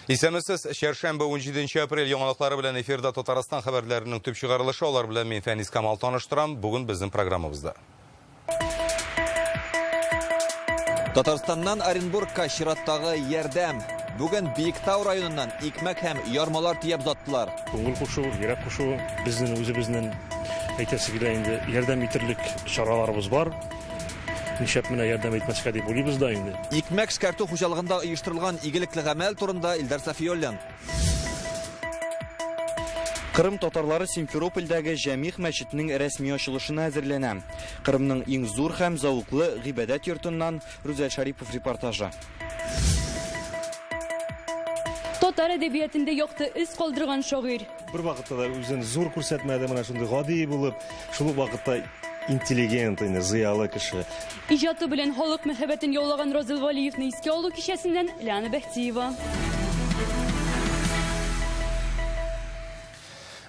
Исәмесез, Шәршәмбе 17 апрель яңалыклары белән эфирда Татарстан хәбәрләренең төп чыгарылышы, алар белән мин Фәнис Камал таныштырам. Бүген безнең программабызда. Татарстаннан Оренбургка чираттагы ярдәм. Бүген Биектау районыннан икмәк һәм ярмалар тияп заттылар. Күңел кушу, йөрәк кушу, безнең үзебезнең әйтәсе килә инде ярдәм итерлек чараларыбыз бар. Нишәп менә ярдәм итмәскә дип уйлыйбыз да инде. Икмәк эшкәртү хуҗалыгында оештырылган игелекле гамәл турында Илдар Сафиуллин. Кырым татарлары Симферопольдәге Җәмигъ мәчетенең рәсми ачылышына әзерләнә. Кырымның иң зур һәм зауыклы гыйбадәт йортыннан Рүзәл Шарипов репортажы. Татар әдәбиятында якты из калдырган шагыйрь. Бер вакытта да үзен зур күрсәтмәде, менә шундый гади булып, шул вакытта интеллигент, зыялы кеше. Иҗаты белән халык мәхәббәтен яулаган Разил Валиевны искә алу кичәсеннән Ләна Бәхтиева.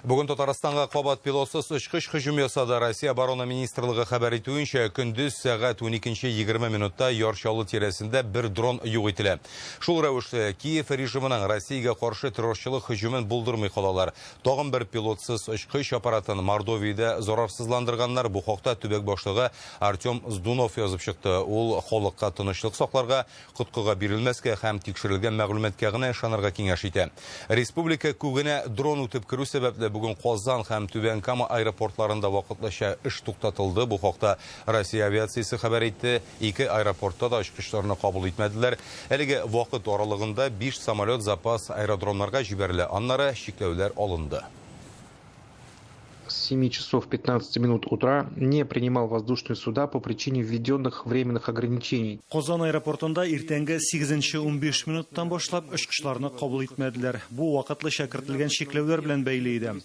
Бүген Татарстанга кабат пилотсыз очкыч һөҗүм ясады. Россия оборона министрлыгы хәбәр итүенчә, көндез сәгать 12:20 минутта Ярчалы тирәсендә бер дрон юк ителә. Шул рәвештә Киев режимының Россиягә каршы террорчылык һөҗүмен булдырмый калалар. Тагын бер пилотсыз очкыч аппаратын Мордовиядә зарарсызландырганнар. Бу хакта төбәк башлыгы Артем Здунов язып чыкты. Ул халыкка тынычлык сакларга, коткыга бирелмәскә һәм тикшерелгән мәгълүматкә генә ышанырга киңәш итә. Республика күгенә дрон үтеп керү сәбәпле бүген Казан һәм Түбән Кама аэропортларында вакытлыча эш туктатылды. Бу хакта Россия авиациясе хәбәр итте. Ике аэропортта да очкычларны кабул итмәделәр. Әлеге вакыт аралыгында 5 самолет запас аэродромнарга җибәрелә. Аннары чикләүләр алынды. С 7 часов 15 минут утра не принимал воздушные суда по причине введенных временных ограничений. Казан аэропортында иртәнге 8:15 минуттан башлап очкычларны кабул итмәделәр. Бу вакытлыча кертелгән чикләүләр белән бәйле иде.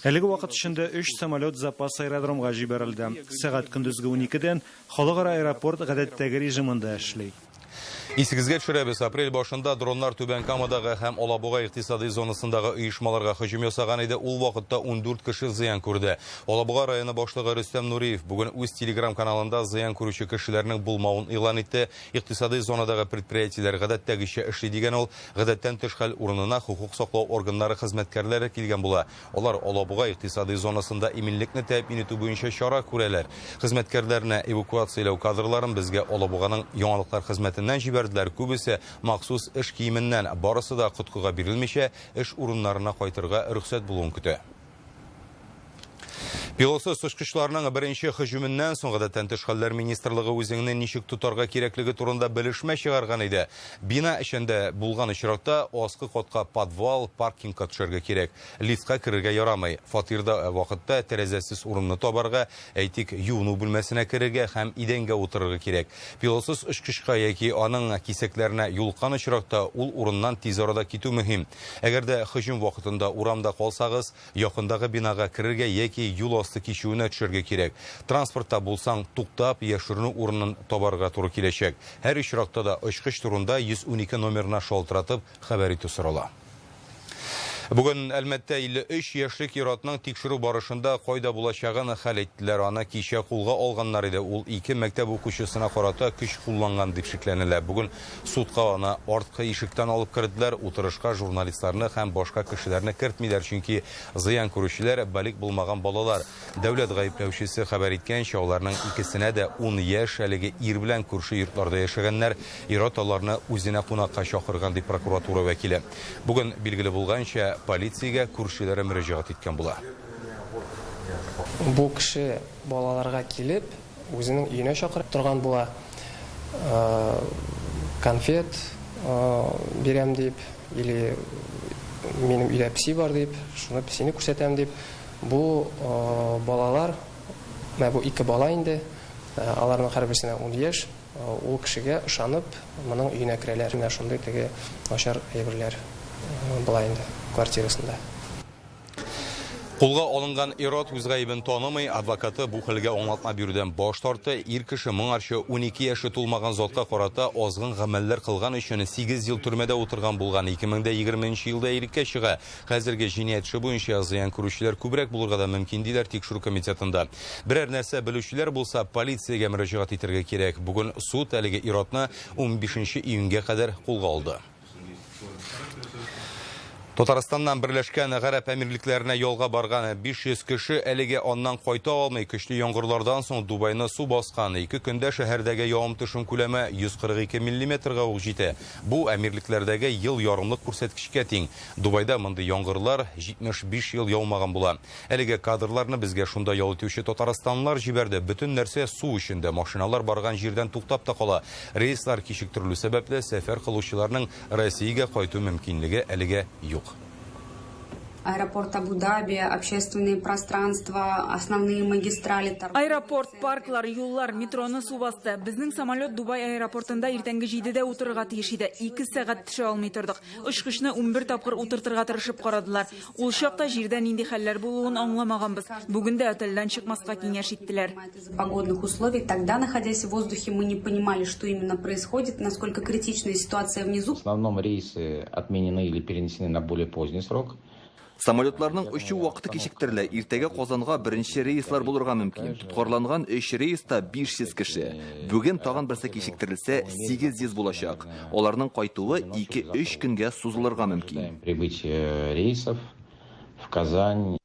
Әлеге вакыт эчендә 3 самолет запас аэродромга җибәрелде. Сәгать көндезге 12-дән халыкара аэропорт гадәттәге режимында эшли. Исегезгә төшерәбез, апрель башында дроннар Түбән Камадагы һәм Алабуга икътисади зонасындагы оешмаларга һөҗүм ясаган иде. Ул вакытта 14 кеше зыян күрде. Алабуга районы башлыгы Рөстәм Нуриев бүген үз телеграм каналында зыян күрүче кешеләрнең булмавын игълан итте. Икътисади зонадагы предприятиеләр гадәттәгечә эшли дигән ул, гадәттән тыш хәл урынына хукук саклау органнары хезмәткәрләре килгән була. Алар Алабуга икътисади зонасында иминлекне тәэмин итү буенча чара күрәләр. Хезмәткәрләрне эвакуацияләү кадрларын безгә Алабуганың яңалыклар хезмәтеннән җибәрделәр. Күбесе махсус эш киеменнән, барысы да коткыга бирелмичә эш урыннарына кайтырга рөхсәт булуын көтә. Пилотсыз очкычларның беренче һөҗүменнән соң гадәттән тыш хәлләр министрлыгы үзеңне ничек тотарга кирәклеге турында белешмә чыгарган иде. Бина эчендә булган очракта аскы катка подвал, паркингка төшәргә кирәк. Лифтка керергә ярамый. Фатирда вакытта тәрәзәсез урынны табарга, әйтик, юыну бүлмәсенә керергә һәм идәнгә утырырга кирәк. Пилотсыз очкычка яки аның кисәкләренә юлыккан очракта ул урыннан тиз арада китү мөһим. Әгәр дә һөҗүм вакытында урамда калсагыз, якындагы бинага керергә яки юл асты кичүенә төшәргә кирәк. Транспортта булсаң, туктап, яшеренү урынын табарга туры киләчәк. Һәр очракта да очкыч турында 112 номерына шалтыратып хәбәр итү сорала. Бүген Әлмәттә 53 яшьлек ир-атның тикшерү барышында кайда булачагын хәл иттеләр. Аны кичә кулга алганнар иде. Ул 2 мәктәп укучысына карата көч кулланган дип шикләнелә. Бүген судка аны арткы ишектән алып керделәр. Утырышка журналистларны һәм башка кешеләрне кертмиләр, чөнки зыян күрүчеләр балик булмаган балалар. Дәүләт гаепләүчесе хәбәр иткәнчә, аларның икесенә дә 10 яшь әлеге ир белән күрше йортларда яшәгәннәр. Ир-ат аларны үзенә кунакка чакырган дип прокуратура вәкиле. Бүген билгеле булганча полициягә күршеләре мөрәҗәгать иткән була. Бу кеше балаларга килеп, үзенең өенә чакырып торган була. Конфет бирәм дип, или минем өйдә песи бар дип, шуны песине күрсәтәм дип. Бу балалар, бу 2 бала инде, аларның һәрберсенә 10 яшь, ул кешегә ышанып, моның өенә керәләр. Менә шундый теге начар әйберләр була инде квартирасында. Кулга алынган ир-ат үз гаебен танымый, адвокаты бу хәлгә аңлатма бирүдән баш тартты. Ир кеше моңарчы 12 яше тулмаган затка карата азгын гамәлләр кылган өчен 8 ел төрмәдә утырган булган. 2020 елда иреккә чыга. Хәзерге җинаять эше буенча зыян күрүчеләр күбрәк булырга да мөмкин диләр тикшерү комитетында. Берәр нәрсә белүчеләр булса, полициягә мөрәҗәгать итәргә кирәк. Бүген суд әлеге ир-атны 15 июньгә кадәр кулга алды. Татарстаннан Берләшкән Гарәп әмирлекләренә ялга барган 500 кеше әлегә аннан кайта алмый. Көчле яңгырлардан соң Дубайны су баскан. 2 көндә шәһәрдәге явым-төшем күләме 142 мм-га ук җитә. Бу әмирлекләрдәге ел ярымлык күрсәткечкә тиң. Дубайда мондый яңгырлар 75 ел яумаган була. Әлегә кадрларны безгә шунда ял итүче татарстанлылар җибәрде. Бөтен нәрсә су эчендә. Машиналар барган җирдән туктап та кала. Рейслар кичектерелү сәбәпле сәфәр кылучыларның Россиягә кайту мөмкинлеге әлегә юк. Аэропорт Абу-Даби, общественные пространства, основные магистрали. Аэропорт, парклар, юллар, метроны су басты. Безнең самолет Дубай аэропортында иртәнге 7-дә утырырга тиеш иде. 2 сәгать төшә алмый тордык. Очкычны 11 тапкыр утыртырга тырышып карадылар. Ул чакта җирдә нинди хәлләр булуын аңламаганбыз. Бүген дә отельдән чыкмаска киңәш иттеләр. Погодных условий тогда, находясь в воздухе, мы не понимали, что именно происходит, насколько критичная ситуация внизу. В основном рейсы отменены или перенесены на более поздний срок. Самолетларның очу вакыты кичектерелә. Иртәгә Казанга беренче рейслар булырга мөмкин. Тоткарланган 3 рейста 500 кеше. Бүген тагын берсе кичектерелсә 800 булачак. Аларның кайтуы 2-3 көнгә сузылырга мөмкин. Прибытие рейсов в Казань.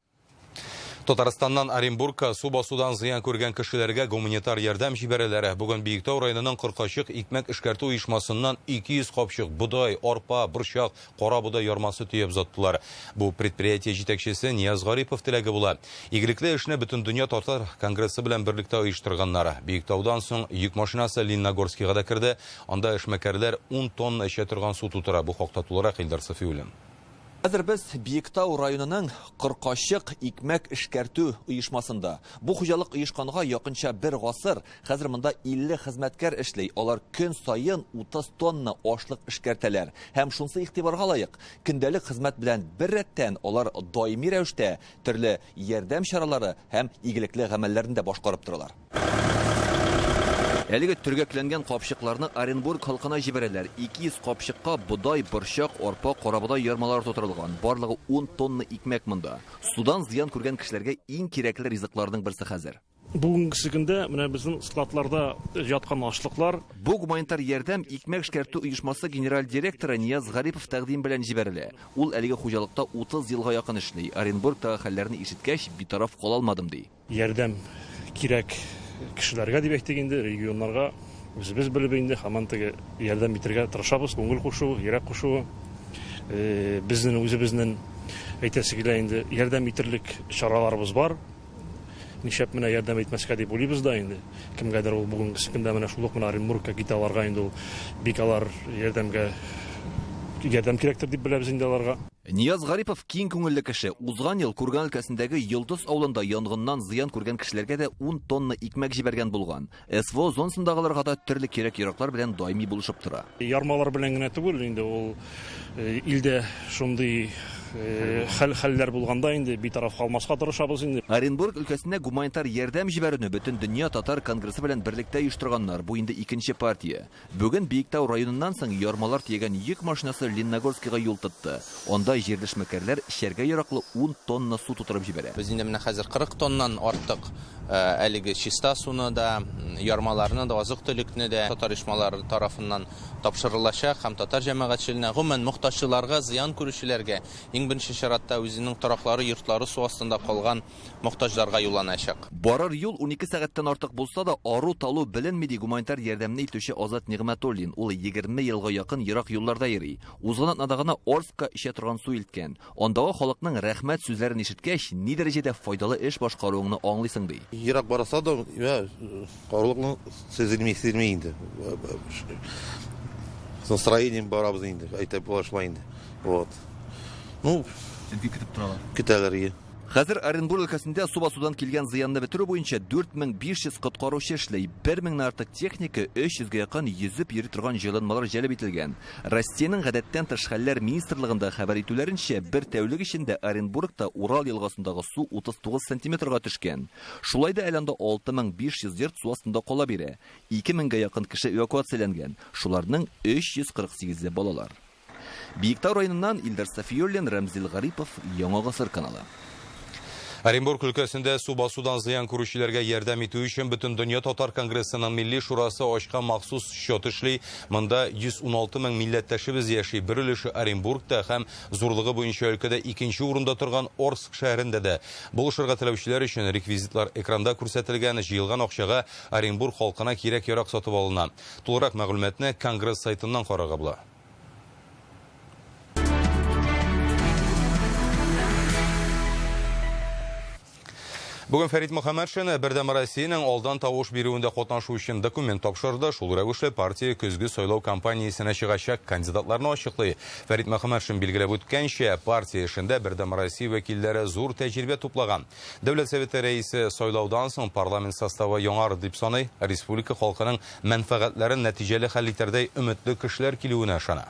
Татарстаннан Оренбургка су басудан зыян күргән кешеләргә гуманитар ярдәм җибәрәләр. Бүген Биектау районының Кыркачык икмәк эшкәртү оешмасыннан 200 капчык бодай, арпа, борчак, кара бодай ярмасы төяп заттылар. Бу предприятие җитәкчесе Нияз Гарипов теләге була. Игелекле эшне бөтен дөнья татар конгрессы белән берлектә оештырганнар. Биектаудан соң йөк машинасы Лениногорскига да керде. Анда эшмәкәрләр 10 тонна эчә торган су тутыра. Бу хакта тулырак Илдар Сафиуллин. Хәзер без Биектау районының Кыркачык икмәк эшкәртү оешмасында. Бу хуҗалык оешканга якынча 1 гасыр. Хәзер монда 50 хезмәткәр эшли. Алар көн сайын 30 тонна ашлык эшкәртәләр. Һәм шунысы игътибарга лаек. Көндәлек хезмәт белән бер рәттән алар даими рәвештә төрле ярдәм чаралары һәм игелекле гамәлләрен дә башкарып торалар. Әлеге төргәкләнгән капчыкларны Оренбург халкына җибәрәләр. 200 капчыкка бодай, борчак, арпа, карабодай ярмалар тутырылган. Барлыгы 10 тонна икмәк монда. Судан зыян күргән кешеләргә иң кирәкле ризыкларның берсе хәзер. Бүгенге көндә менә безнең складларда яткан ашлыклар. Бу гуманитар ярдәм икмәк эшкәртү оешмасы генераль директоры Нияз Гарипов тәкъдим белән җибәрелә. Ул әлеге хуҗалыкта 30 елга якын эшли. Оренбургтагы хәлләрне ишеткәч, битараф кала алмадым ди. Ярдәм кирәк кешеләргә дип әйтик инде, регионнарга үзебез белеп инде һаман теге ярдәм итәргә тырышабыз. Күңел кушу, йөрәк кушу. Безнең үзебезнең әйтәсе килә инде ярдәм итерлек чараларыбыз бар. Нишәп менә ярдәм итмәскә дип уйлыйбыз да инде. Кемгәдер ул бүгенге көндә менә шул ук менә Оренбургка китә аларга инде ул бик алар ярдәм кирәктер дип беләбез инде аларга. Нияз Гарипов киң күңелле кеше. Узган ел Курган өлкәсендәге Йолдыз авылында янгыннан зыян күргән кешеләргә дә 10 тонна икмәк җибәргән булган. СВО зонасындагыларга да төрле кирәк-яраклар белән даими булышып тора. Ярмалар белән генә түгел, инде ул илдә шундый хәлләр булганда инде битараф калмаска тырышабыз инде. Оренбург өлкәсенә гуманитар ярдәм җибәрүне бөтен дөнья татар конгрессы белән берлектә оештырганнар. Бу инде икенче партия. Бүген Биектау районыннан соң ярмалар тиягән йөк машинасы Лениногорскига юл тотты. Анда җирлешмәкәрләр эшәргә яраклы 10 тонна су тутырып җибәрә. Без инде менә хәзер 40 тоннан артык әлеге чиста суны да, ярмаларны да, азык-төлекне дә татар оешмалары тарафыннан тапшырылачак һәм татар җәмәгатьчелегенә, гомумән мохтаҗларга, зыян күрүчеләргә, иң беренче чиратта үзенең тараклары, йортлары су астында калган мохтаҗларга юлланачак. Барар юл 12 сәгатьтән артык булса да, ару-талу беленмәди гуманитар ярдәмне итүче Азат Нигъмәтуллин. Ул 20 елга якын ерак юлларда йөри. Узган атнада гына Орскка эчә торган су илткән. Андагы халыкның рәхмәт сүзләрен ишеткәч, ни дәрәҗәдә файдалы эш башкаруыңны аңлыйсың ди. Ерак бараса да, карлыкны сезелмәй инде. С настроением барабыз инде, әйтеп башлай инде. Вот. Ну, көтәләр. Хәзер Оренбург өлкәсендә су басудан килгән зыянны бетерү буенча 4500 коткаручы эшли, 1000 артык техника, 300-гә якын йөзеп йөри торган җайланмалар җәлеп ителгән. Россиянең гадәттән тыш хәлләр министрлыгында хәбәр итүләренчә, бер тәүлек içендә Оренбургта Урал елгасындагы су 39 сантиметрга төшкән. Шулай да әле анда 6500 йорт су астында кала бирә. 2000-гә якын кеше эвакуацияләнгән. Шуларның 348-е балалар. Биектау районыннан Илдар Сафиуллин, Рамзил Гарипов, Яңа гасыр каналы. Оренбург өлкәсендә су басудан зыян күрүчеләргә ярдәм итү өчен Бөтен дөнья татар конгрессының милли шурасы ачкан махсус счет эшли. Монда 116 мең милләттәшебез яши. Бер өлеше Оренбургта һәм зурлыгы буенча өлкәдә икенче урында торган Орск шәһәрендә дә. Булышырга теләүчеләр өчен реквизитлар экранда күрсәтелгән, җыелган акчага Оренбург халкына кирәк-ярак сатып алына. Тулырак мәгълүматны конгресс сайтыннан карарга була. Бүген Фәрит Мөхәммәтшин Бердәм Россиянең алдан тавыш бирүендә катнашу өчен документ тапшырды. Шул рәвешле партия көзге сайлау кампаниясенә чыгачак кандидатларны ачыклый. Фәрит Мөхәммәтшин билгеләп үткәнчә, партия эшендә Бердәм Россия вәкилләре зур тәҗрибә туплаган. Дәүләт Советы рәисе сайлаудан соң парламент составы яңарды дип саный, республика халкының мәнфәгатьләрен нәтиҗәле хәл итәрдәй өметле кешеләр килүенә ышана.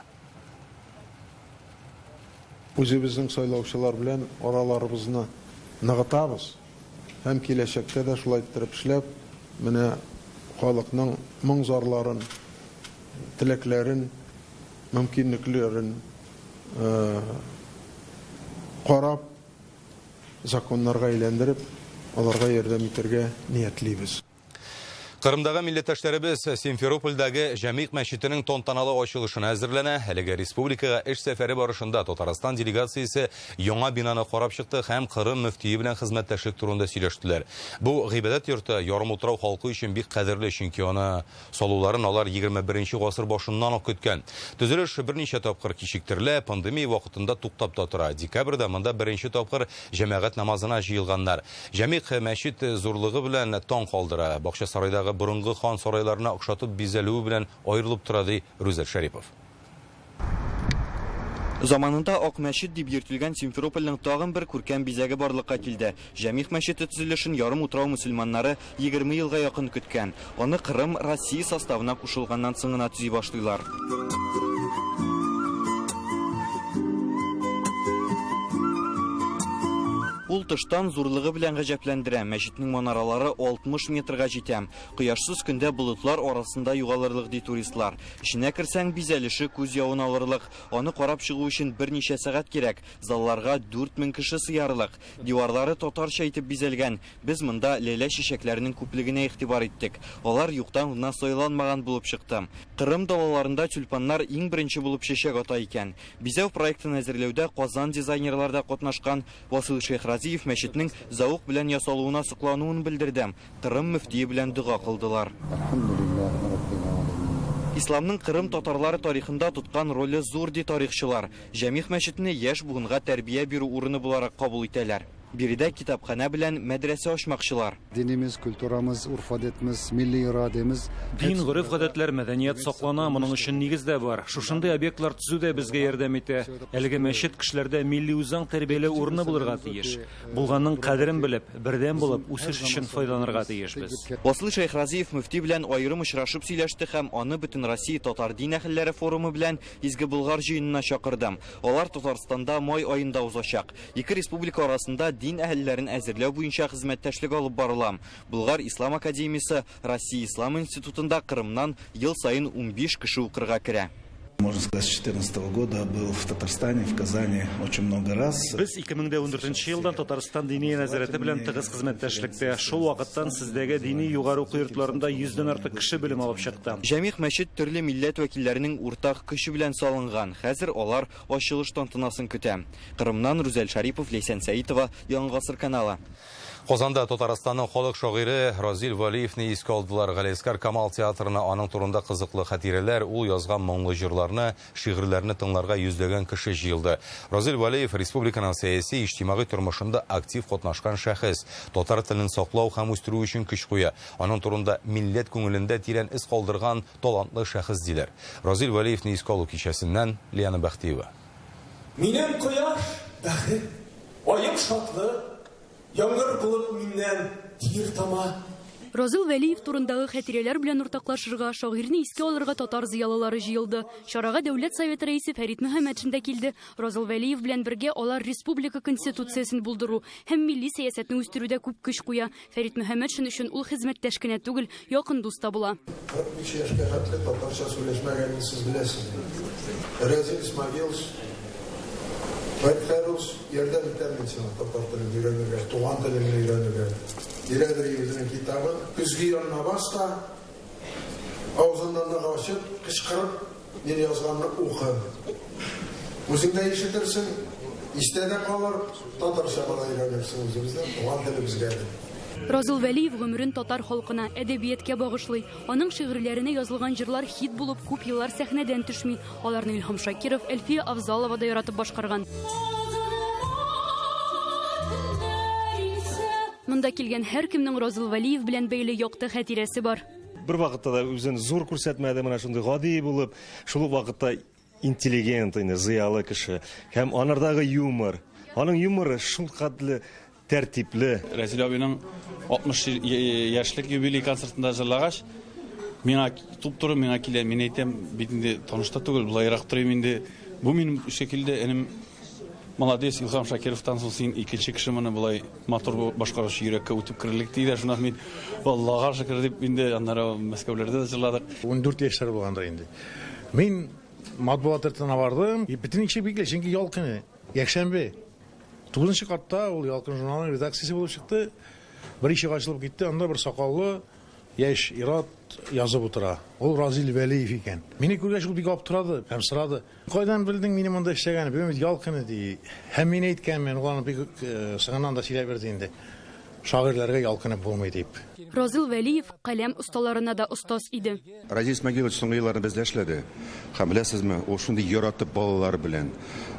Үзебезнең сайлаучылар белән араларыбызны ныгытабыз. Һәм киләчәктә дә шулай итеп эшләп, менә халыкның моң-зарларын, теләкләрен, мөмкинлекләрен карап, законнарга әйләндереп, аларга ярдәм итәргә ниятлибез. Кырымдагы милләттәшләребез Симферопольдагы Җәмигъ мәчетенең тантаналы ачылышына әзерләнә. Әлегә республикага эш сәфәре барышында Татарстан делегациясе яңа бинаны карап чыкты һәм Кырым мөфтие белән хезмәттәшлек турында сөйләштеләр. Бу гыйбадәт йорты ярым утрау халкы өчен бик кадерле, чөнки аны салуларын алар 21 гасыр башыннан ук көткән. Төзелеш берничә тапкыр кичектерелә, пандемия вакытында туктап та тора. Декабрьдә монда беренче тапкыр җәмәгать намазына җыелганнар. Җәмигъ мәчет зурлыгы белән таң калдыра. Бакча сарайдагы бурынгы хан сарайларына охшатып бизәлүе белән аерылып тора, ди Рүзәл Шәрипов. Заманында Ак мәчет дип йөртелгән Симферопольнең тагын бер күркәм бизәге барлыкка килде. Җәмигъ мәчете төзелешен ярым утрау мөселманнары 20 елга якын көткән. Аны Кырым Россия составына кушылганнан соң гына төзи башлыйлар. Ул тыштан зурлыгы белән гаҗәпләндерә. Мәчетнең манаралары 60 метрга җитә. Кояшсыз көндә болытлар арасында югалырлык ди туристлар. Иченә керсәң бизәлеше күз явын алырлык. Аны карап чыгу өчен берничә сәгать кирәк. Залларга 4000 кеше сыярлык. Диварлары татарча итеп бизәлгән. Без монда ләйлә чәчәкләренең күплегенә игътибар иттек. Алар юктан гына сайланмаган булып чыкты. Кырым далаларында тюльпаннар иң беренче булып чәчәк ата икән. Бизәү проектын әзерләүдә Казан дизайнерлары да катнашкан. Васил Шейхразиев мәчетнең зауык белән ясалуына соклануын белдерде. Кырым мөфтие белән дуга кылдылар. Исламның Кырым татарлары тарихында туткан роле зур ди тарихчылар. Җәмигъ мәчетне яшь буынга тәрбия бирү урыны буларак кабул итәләр. Биредә китапхана белән мәдрәсә ачмакчылар. Динimiz, культурамыз, урф-гадәтебез, милли ирадәбез. Дин, гореф, гадәтләр, мәдәният саклана, моның өчен нигез дә бар. Шушындый объектлар төзүдә безгә ярдәм итә. Әлеге мәчет кешеләрдә милли үзаң тәрбияле урыны булырга тиеш. Булганның кадерен белеп, бердәм булып, үсеш өчен файдаланырга тиешбез. Васил Шейхразиев мөфти белән аерым очрашып сөйләште һәм аны Бөтен Россия татар дин әһелләре форумы белән Изге Болгар җыенына чакырды. Алар Татарстанда май аенда узачак. Ике республика арасында дин әһелләрен әзерләү буенча хезмәттәшлек алып барыла. Болгар Ислам академиясе Россия Ислам институтында Кырымнан ел сайын 15 кеше укырга керә. Можно сказать, с 2014 года был в Татарстане, в Казани очень много раз. Без 2014 елдан Татарстан дини нәзарәте белән тыгыз хезмәттәшлектә. Шул вакыттан сездәге дини югары уку йортларында 100дән артык кеше белем алып чыкты. Җәмигъ мәчет төрле милләт вәкилләренең уртак көче белән салынган. Хәзер алар ачылыш тантанасын көтә. Кырымнан Рүзәл Шәрипов, Ләйсән Сәитова, Яңа гасыр каналы. Казанда Татарстанның халык шагыйре Разил Валиевны искә алдылар. Галискар Камал театрына аның турында кызыклы хатирәләр, ул язган моңлы җырларны, шигырьләрне тыңларга йөзләгән кеше җыелды. Разил Валиев республиканың сәяси, иҗтимагый тормышында актив катнашкан шәхес. Татар телен саклау һәм үстерү өчен көч куя. Аның турында милләт күңелендә тирән из калдырган талантлы шәхес диләр. Разил Валиевны искә алу кичәсеннән Лиана Бәхтиева. Минем кояш бәхет, аем шатлы. Яңгыр булып миннән тир тама. Разил Вәлиев турындагы хатирәләр белән уртаклашырга, шагыйрьне искә алырга татар зыялылары җыелды. Чарага Дәүләт Советы рәисе Фәрит Мөхәммәтшин дә килде. Разил Вәлиев белән бергә алар республика конституциясен булдыру һәм милли сәясәтне үстерүдә күп көч куя. Фәрит Мөхәммәтшин өчен ул хезмәттәш кенә түгел, якын дус та була. Разил Исмагилович, Фәрит автобус ярдәм итәрмен сиңа татар телен өйрәнергә, туган телен өйрәнергә. Бирәдер үзенең китабын, күзге янына баста, авызыннан ачып, кычкырып, мин язганны укы. Үзең дә ишетерсең, истә дә калыр, татарча гына өйрәнерсең үзебездән, туган телебезгә. Разил Вәлиев гомерен татар халкына, әдәбиятка багышлый. Аның шигырьләренә язылган җырлар хит булып күп еллар сәхнәдән төшми. Аларны Илһам Шакиров, Әлфия Авзалова да яратып башкарган. Монда килгән һәркемнең Разил Вәлиев белән бәйле якты хатирәсе бар. Бер вакытта да үзен зур күрсәтмәде, менә шундый гади булып, шул вакытта интеллигент, зыялы кеше һәм анардагы юмор. Аның юморы шул кадәрле тәртипле. Разил абыйның 60 яшьлек юбилей концертында җырлагач, миңа туп-туры миңа килә, мин әйтәм, бит инде танышта түгел, булайрак торыйм инде. Бу минем шәкелдә энем молодец Илһам Шакировтан соң син икенче кеше моны булай матур башкаручы йөрәккә үтеп кирлек диде. Шуннан мин Аллага шөкер дип инде аннары Мәскәүләрдә дә җырладык. 14 яшьләр булганда инде. Мин матбугат йортына бардым. Бөтен ишек бикле, чөнки ялкыны, якшәмбе. 9-нчы катта ул ялкын журналының редакциясе булып чыкты. Бер ишек ачылып китте, анда бер сакаллы яшь ир-ат язып утыра. Ул Разил Вәлиев икән. Мине күргәч ул бик аптырады һәм сорады: "Кайдан белдең мине монда эшләгәнне?" Бу ялкыны ди. Һәм мин әйткәнмен, ул аны бик сыңнан да сөйләп бирде инде. Шагыйрьләргә ялкынып булмый дип. Разил Вәлиев каләм осталарына да остаз иде. Разил Исмәгыйлович соңгы елларда бездә эшләде. Һәм беләсезме, ул шундый яратып балалар белән,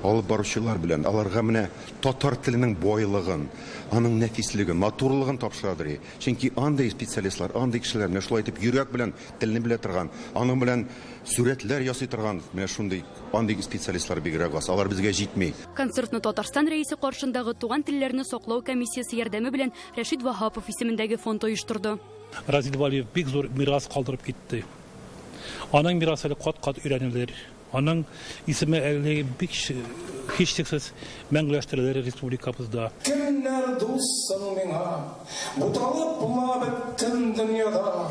алып баручылар белән, аларга менә татар теленең байлыгын, аның нәфислеген, матурлыгын тапшырадыр. Чөнки андый специалистлар, андый кешеләр менә шулай итеп йөрәк белән, телне белә торган, аның белән сүрәтләр ясый торган, менә шундый андый специалистлар бигрәк аз. Алар безгә җитми. Концертны Татарстан рәисе каршындагы туган телләрне саклау комиссиясе ярдәме белән Рәшид Ваһапов исемендәге фонд оештырды. Разил Вәлиев бик зур мирас калдырып китте. Аның мирасы кат-кат өйрәнелер. Аның исеме әле бик һичшиксез мәңгеләштерелер республикабызда. Кемнәр дуссың миңа, буталып була беттем дөньяда,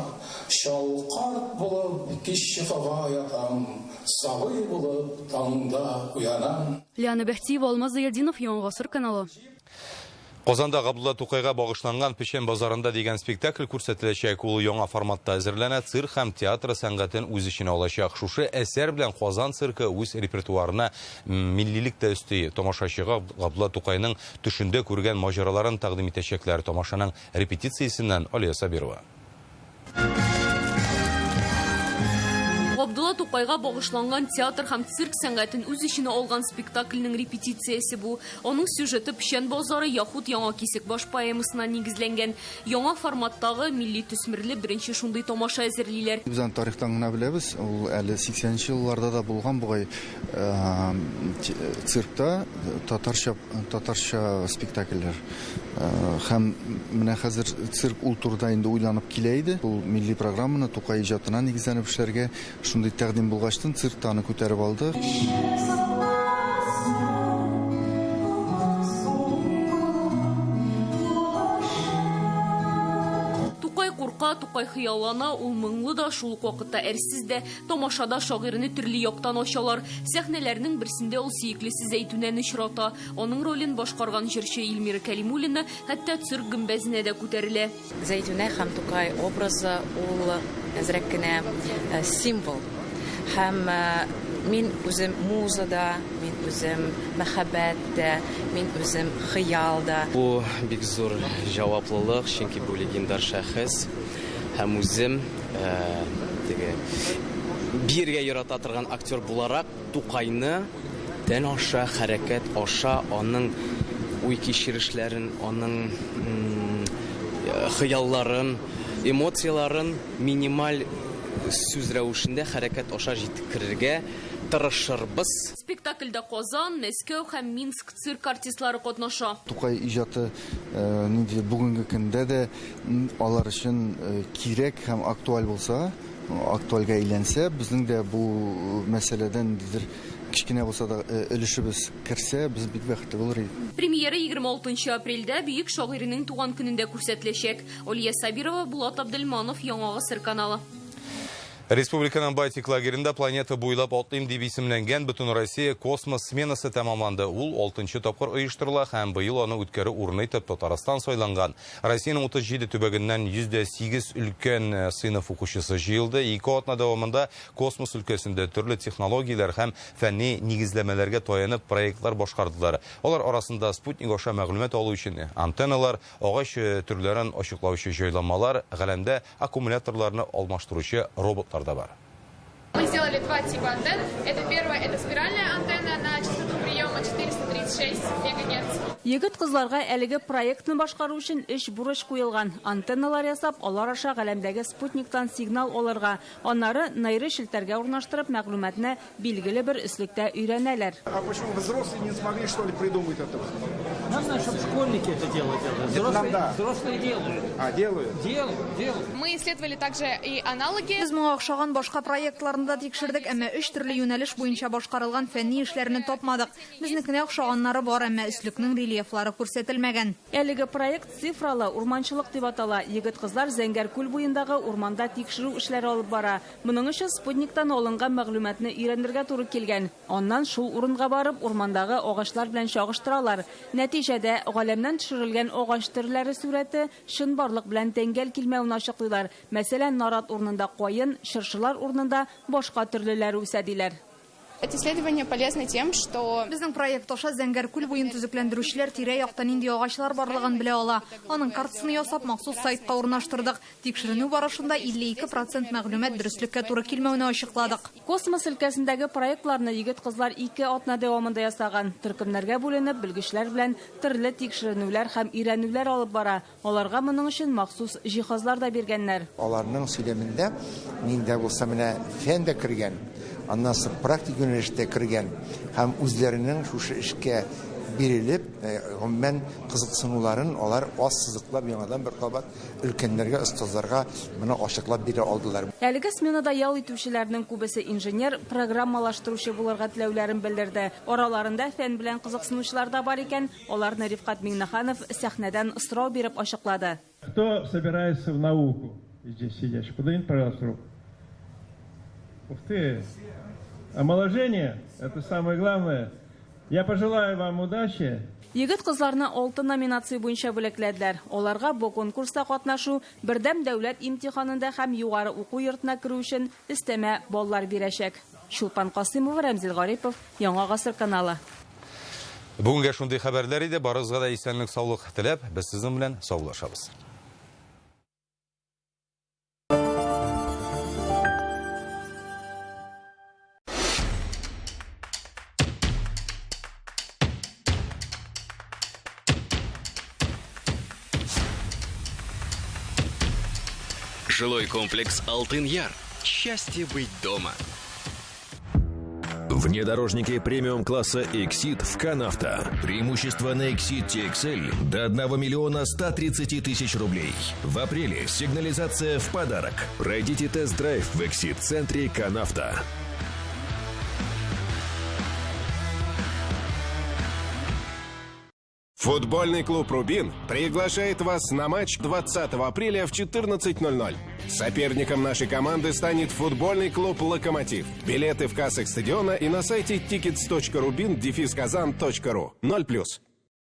шалкарт булып кичкага ятам, сабый булып таңда уянам. Лиана Бәхтиева, Алмаз Заядинов, Яңа гасыр каналы. Казанда Габдулла Тукайга багышланган Печән базарында дигән спектакль күрсәтеләчәк. Ул яңа форматта әзерләнә, цирк һәм театр сәнгатен үз иченә алачак. Шушы әсәр белән Казан циркы үз репертуарына миллилек тә өсти. Тамашачыга Габдулла Тукайның төшендә күргән маҗараларын тәкъдим итәчәкләр. Тамашаның репетициясеннән Алия Сабирова. Габдулла Тукайга багышланган театр һәм цирк сәнгатен үз иченә алган спектакльнең репетициясе бу. Аның сюжеты Печән базары яхут Яңа Кисек баш поэмасына нигезләнгән. Яңа форматтагы милли төсмерле беренче шундый тамаша әзерлиләр. Без аны тарихтан гына беләбез. Ул әле 80нчы елларда да булган бугай циркта татарча спектакльләр. Һәм менә хәзер цирк ул турыда инде уйланып килә иде. Ул милли программаны Тукай иҗатына нигезләнеп эшләргә шундый тәкъдим булгачтан циркта аны күтәреп алды. Тукай курка, Тукай хыяллана, ул моңлы да, шул ук вакытта әрсез дә, тамашада шагыйрьне төрле яктан ачалар. Сәхнәләрнең берсендә ул сөеклесе Зәйтүнәне очрата. Аның ролен башкарган җырчы Илмира Кәлимуллина хәтта цирк гөмбәзенә дә күтәрелә. Зәйтүнә һәм Тукай образы ул әзрәк кенә символ. Һәм мин үзем музада, мин үзем мәхәббәттә, мин үзем хыялда. Бу бик зур җаваплылык, чөнки бу легендар шәхес һәм үзем биргә ярата торган актер буларак Тукайны тән аша, хәрәкәт аша, аның уй кичерешләрен, аның хыялларын, эмоцияларын минималь сүз рәвешендә хәрәкәт аша җиткерергә тырышырбыз. Спектакльдә Казан, Мәскәү һәм Минск цирк артистлары катнаша. Тукай иҗаты бүгенге көндә дә алар өчен кирәк һәм актуаль булса, актуальгә әйләнсә, безнең дә бу мәсьәләдән кичкенә булса да өлешебез керсә, без бик бәхетле булырбыз. Премьера 26 апрельдә бөек шагыйрьнең туган көнендә күрсәтеләчәк. Алия Сабирова, Булат Абделманов, Яңа гасыр каналы. Республиканың Балтик лагерінде планета буйлап отлым деп исемленген бүтін Россия космос сменасы тәмамланды. Ул 6-нчы тапкыр оештырыла һәм быел аны үткәрү урыны итеп Татарстан сайланган. Россиянең 37 төбәгеннән 108 өлкән сыйныф укучысы җыелды. 2 атна дәвамында космос өлкәсендә төрле технологияләр һәм фәнни нигезләмәләргә таянып проектлар башкардылар. Алар арасында спутник аша мәгълүмат алу өчен антенналар, агач төрләрен ачыклаучы җайламалар, галәмдә аккумуляторларны алмаштыручы роботлар да бар. Мы сделали два типа антенн. Это первая, это спиральная антенна на частоту приема 436 МГц. Егет кызларга әлеге проектны башкару өчен 3 бурыч куелган. Антенналар ясап, алар аша галәмдәге спутниктан сигнал алырга, аннары найры шелтәргә урнаштырып мәгълүматны билгеле бер өслектә өйрәнәләр. А почему взрослые не смогли что ли придумать это? Нам надо, чтобы школьники это делали. Взрослые делают. А, делают? Делают. Мы исследовали также и аналоги. Без моңа охшаган башка проектларында тикшердек, әмма 3 төрле юнәлеш буенча башкарылган фәнни эшләрне тапмадык. Безнекенә охшаганнары бар, әмма өслекнең рельефлары күрсәтелмәгән. Әлеге проект цифралы урманчылык дип атала. Егет кызлар Зәңгәр күл буендагы урманда тикшерү эшләре алып бара. Моның өчен спутниктан алынган мәгълүматны өйрәнергә туры килгән. Аннан шул урынга барып урмандагы агачлар белән чагыштыралар. Нәтиҗәдә галәмнән төшерелгән агач төрләре сурәте чынбарлык белән тәңгәл килмәвен ачыклыйлар. Мәсәлән, нарат урынында каен, шыршылар урынында башка төрлеләре үсә диләр. Эти исследования полезны тем, что безнең проект аша Зәңгәр күл буен төзекләндерүчеләр тирә-якта нинди агачлар барлыгын белә ала. Аның картасын ясап махсус сайтка урнаштырдык. Тикшеренү барышында 52% мәгълүмат дөреслеккә туры килмәвенә ачыкладык. Космос өлкәсендәге проектларны егет кызлар 2 атна дәвамында ясаган. Төркемнәргә бүленеп, белгечләр белән төрле тикшеренүләр һәм өйрәнүләр алып бара. Аларга моның өчен махсус җиһазлар да биргәннәр. Аларның сөйләмендә миндә булса менә фән дә кергән. Аннан соң практик юнәлештә кергән һәм үзләренең шушы эшкә бирелеп, гомумән кызыксынуларын алар аз сызыклап яңадан бер кабат өлкәннәргә, остазларга моны ачыклап бирә алдылар. Әлеге сменада ял итүчеләрнең күбесе инженер, программалаштыручы булырга теләүләрен белдерде. Араларында фән белән кызыксынучылар да бар икән. Аларны Рифкат Миңнеханов сәхнәдән сорау биреп ачыклады. Кто собирается в науку? Здесь сидящий. Поднимите, пожалуйста, руку. Ух ты! Омоложение – это самое главное. Я пожелаю вам удачи. Егет кызларны 6 номинация буенча бүләкләделәр. Аларга бу конкурста катнашу, бердәм дәүләт имтиханында һәм югары уку йортына керү өчен өстәмә баллар бирәчәк. Шулпан Касыймова, Рамзил Гарипов, Яңа гасыр каналы. Бүгенге шундый хәбәрләр иде. Барыгызга да исәнлек, саулык теләп, без сезнең белән саулашабыз. Жилой комплекс «Алтын Яр». Счастье быть дома. Внедорожники премиум-класса Exit в Канавто. Преимущество на Exit TXL до 1 миллиона 130 тысяч рублей. В апреле сигнализация в подарок. Пройдите тест-драйв в Exit-центре Канавто. Футбольный клуб «Рубин» приглашает вас на матч 20 апреля в 14:00. Соперником нашей команды станет футбольный клуб «Локомотив». Билеты в кассах стадиона и на сайте tickets.rubin-kazan.ru. 0+.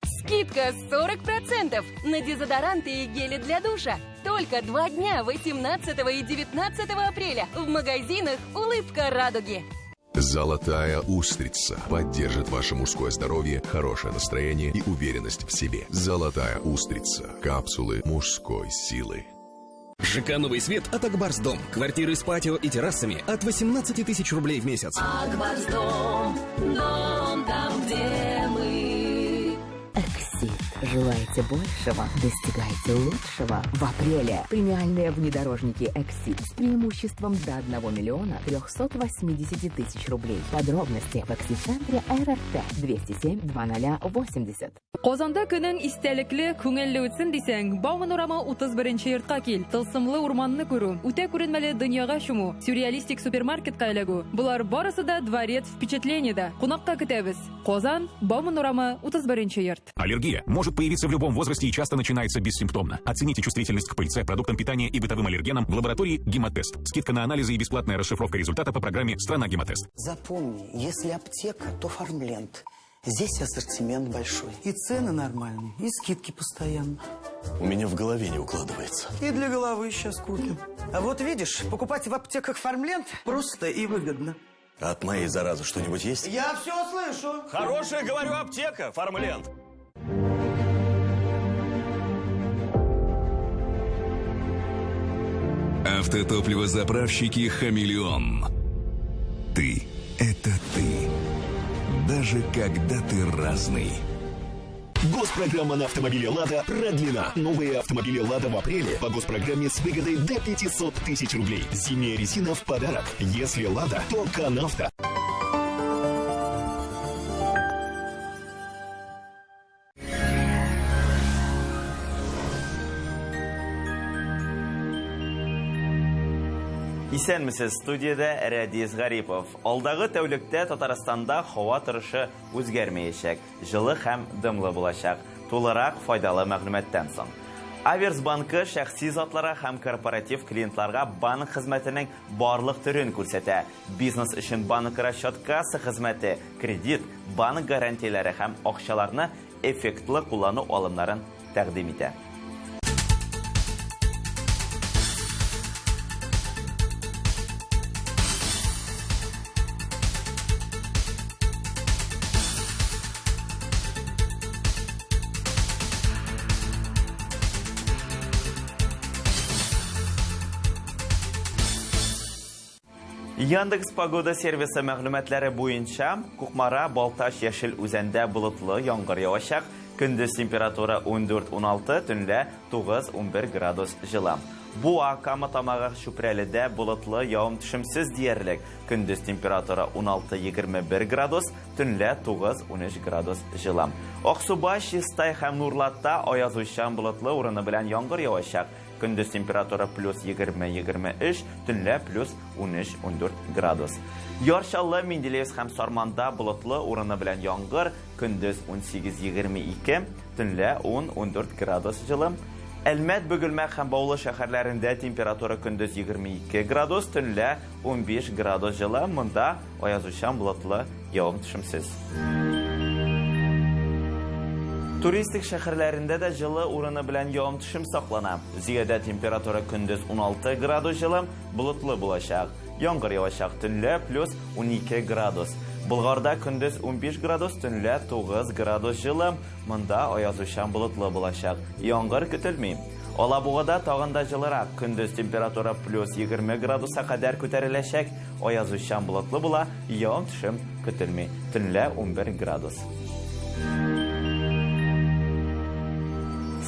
Скидка 40% на дезодоранты и гели для душа. Только 2 дня 18 и 19 апреля в магазинах «Улыбка радуги». Золотая устрица поддержит ваше мужское здоровье, хорошее настроение и уверенность в себе. Золотая устрица. Капсулы мужской силы. ЖК «Новый свет» от Акбарсдом. Квартиры с патио и террасами от 18 тысяч рублей в месяц. Акбарсдом, дом там, где мы. Эксид. Желаете большего? Достигайте лучшего. В апреле премиальные внедорожники Эксид с преимуществом до 1 миллиона 380 тысяч рублей. Подробности в Эксид-центре РРТ 207 2080. Казанда көнең истәлекле, күңелле үтсен дисәң, Бауманурама 31-нче йортка кил. Тылсымлы урманны күрү, үтә күренмәле дөньяга чуму, сюрреалистик супермаркетка эләгү. Булар барысы да дворец впечатлениедә. Кунакка көтәбез. Казан, Бауманурама 31-нче йорт. Аллергия может может появиться в любом возрасте и часто начинается бессимптомно. Оцените чувствительность к пыльце, продуктам питания и бытовым аллергенам в лаборатории «Гемотест». Скидка на анализы и бесплатная расшифровка результата по программе «Страна Гемотест». Запомни, если аптека, то Фармленд. Здесь ассортимент большой. И цены нормальные, и скидки постоянно. У меня в голове не укладывается. И для головы сейчас купим. А вот видишь, покупать в аптеках Фармленд просто и выгодно. А от моей заразы что-нибудь есть? Я все слышу. Хорошая, говорю, аптека, Фармленд. Автотопливозаправщики «Хамелеон». Ты – это ты. Даже когда ты разный. Госпрограмма на автомобиле «Лада» продлена. Новые автомобили «Лада» в апреле по госпрограмме с выгодой до 500 тысяч рублей. Зимняя резина в подарок. Если «Лада», то «Канавто». Исәнмесез, студияда Рәдис Гарипов. Алдағы тәүлектә Татарстанда һава торышы үзгәрмәячәк, җылы һәм дымлы булачак. Тулырак файдалы мәгълүматтан соң. Аверс банкы шәхси затларга һәм корпоратив клиентларга банк хезмәтенең барлык төрен күрсәтә. Бизнес өчен банк расчеткасы хезмәте, кредит, банк гарантияләре һәм акчаларны эффектлы куллану алымнарын тәкъдим итә. Яндекс погода сервисы мәгълүматлары буенча, Кукмара, Балташ, Яшел үзәндә болытлы яңгыр явачак, көндез температура 14-16, төнлә 9-11 градус җылы. Буа, Кама тамагы Чүпрәледә болытлы явым-төшемсез диярлек, көндез температура 16-21 градус, төнлә 9-13 градус җылы. Аксуба, Чистай һәм Нурлатта аязучан болытлы урыны белән яңгыр явачак. Көндіз температура плюс 20-23, төнлә плюс 13-14 градус. Яршаллы, Менделеевс һәм Сарманда болытлы урыны белән яңгыр, көндіз 18-22, төнлә 10-14 градус җылы. Әлмәт, Бөгелмәк һәм Баулы шәһәрләрендә температура көндіз 22 градус, төнлә 15 градус җылы. Монда аязучан болытлы явым-төшемсез. Туристик шәһәрләрендә дә җылы урыны белән явым-төшем саклана. Зиядә температура көндез 16 градус җылы, болытлы булачак. Яңгыр явачак, төнлә плюс 12 градус. Болгарда көндез 15 градус, төнлә 9 градус җылы. Монда аязучан болытлы булачак. Яңгыр көтелми. Алабугада тагында җылырак, көндез температура плюс 20 градуска кадәр күтәреләчәк. Аязучан болытлы була, явым-төшем көтелми. Төнлә 11 градус.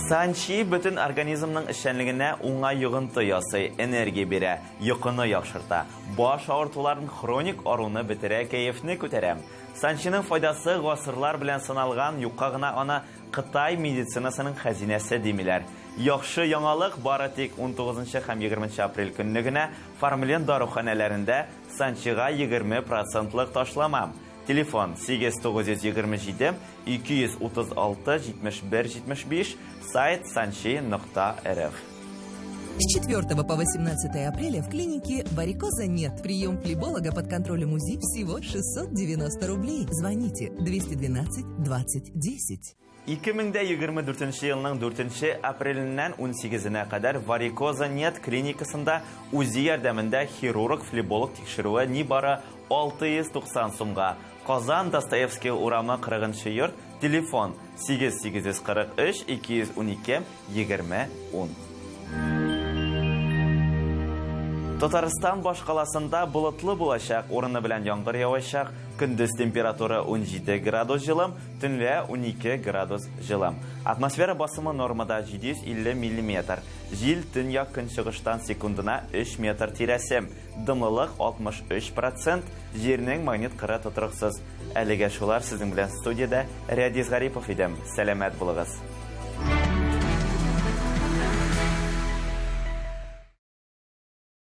Санчи бөтен организмның эшчәнлегенә уңай йогынты ясый, энергия бирә, йокыны яхшырта, баш авыртуларын хроник аруны бетерә, кәефне күтәрә. Санчиның файдасы гасырлар белән саналган, юкка гына аны Кытай медицинасының хәзинәсе димиләр. Яхшы яңалык бары тик 19 һәм 20 апрель көннегенә Фармленд даруханәләрендә Санчига 20% ташлама. Телефон 8927 236 71 75, сайт sanchi.rf. С 4 по 18 апреля в клинике варикоза нет. Прием флеболога под контролем УЗИ всего 690 рублей. Звоните 212 20 10. 2024 елның 4 апреленнән 18-нә кадәр варикоза нет клиникасында УЗИ ярдәмендә хирург-флеболог тикшерүе нибары 690 сумга. Казан, Достоевский урамы 40-нчы йорт, телефон 8843 212 20 10. Татарстан башкаласында болытлы булачак, урыны белән яңгыр явачак, көндез температура 17 градус җылы, төнлә 12 градус җылы. Атмосфера басымы нормада 750 мм. Җил төньяк көнчыгыштан секундына 3 метр тирәсе. Дымлылык 63%, җирнең магнит кыры тотрыксыз. Әлегә шулар сезнең белән студиядә Рәдис Гарипов идем. Сәламәт булыгыз.